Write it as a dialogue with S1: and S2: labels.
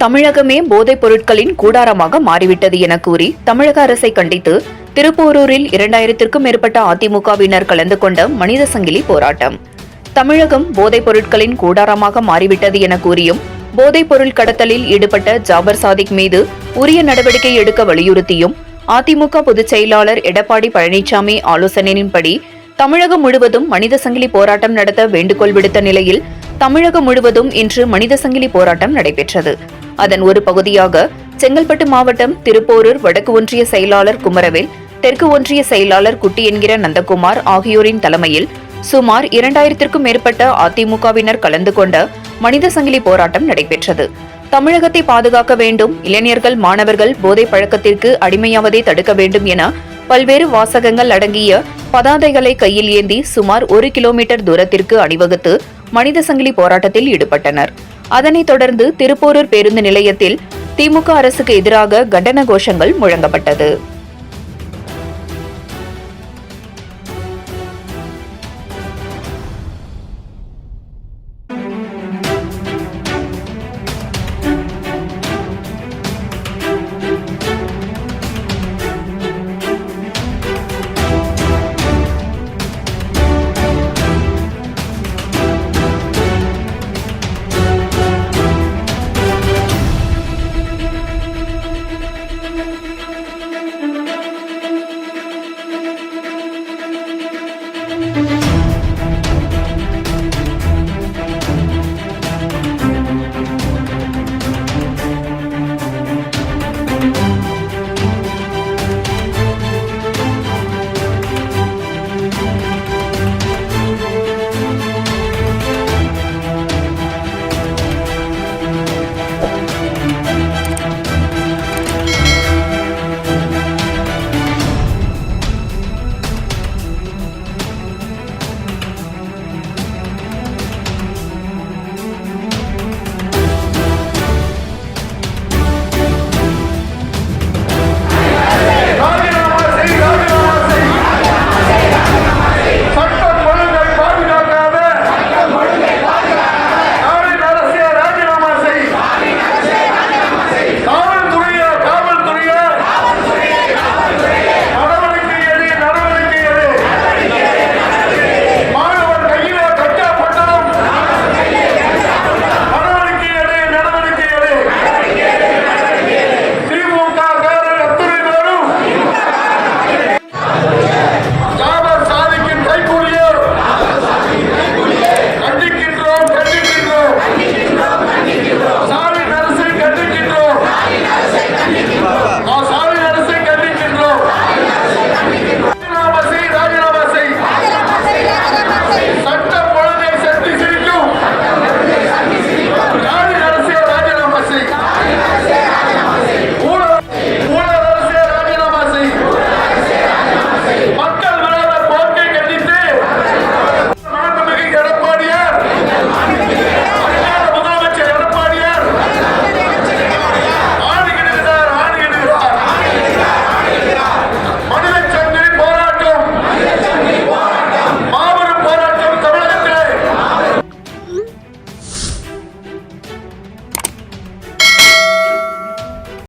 S1: தமிழகமே போதைப் பொருட்களின் கூடாரமாக மாறிவிட்டது என கூறி தமிழக அரசை கண்டித்து திருப்போரூரில் 2000க்கும் மேற்பட்ட அதிமுகவினர் கலந்து கொண்ட மனித சங்கிலி போராட்டம். தமிழகம் போதைப் பொருட்களின் கூடாரமாக மாறிவிட்டது என கூறியும் போதைப் பொருள் கடத்தலில் ஈடுபட்ட ஜாபர் சாதிக் மீது உரிய நடவடிக்கை எடுக்க வலியுறுத்தியும் அதிமுக பொதுச் செயலாளர் எடப்பாடி பழனிசாமி ஆலோசனையின்படி தமிழகம் முழுவதும் மனித சங்கிலி போராட்டம் நடத்த வேண்டுகோள் விடுத்த நிலையில் தமிழகம் முழுவதும் இன்று மனித சங்கிலி போராட்டம் நடைபெற்றது. அதன் ஒரு பகுதியாக செங்கல்பட்டு மாவட்டம் திருப்போரூர் வடக்கு ஒன்றிய செயலாளர் குமரவேல், தெற்கு ஒன்றிய செயலாளர் குட்டி என்கிற நந்தகுமார் ஆகியோரின் தலைமையில் சுமார் 2000க்கும் மேற்பட்ட அதிமுகவினர் கலந்து கொண்ட மனித சங்கிலி போராட்டம் நடைபெற்றது. தமிழகத்தை பாதுகாக்க வேண்டும், இளைஞர்கள் மாணவர்கள் போதை பழக்கத்திற்கு அடிமையாவதை தடுக்க வேண்டும் என பல்வேறு வாசகங்கள் அடங்கிய பதாதைகளை கையில் ஏந்தி சுமார் 1 கிலோமீட்டர் தூரத்திற்கு அணிவகுத்து மனித சங்கிலி போராட்டத்தில் ஈடுபட்டனர். அதனைத் தொடர்ந்து திருப்போரூர் பேருந்து நிலையத்தில் திமுக அரசுக்கு எதிராக கண்டன கோஷங்கள் முழங்கப்பட்டது.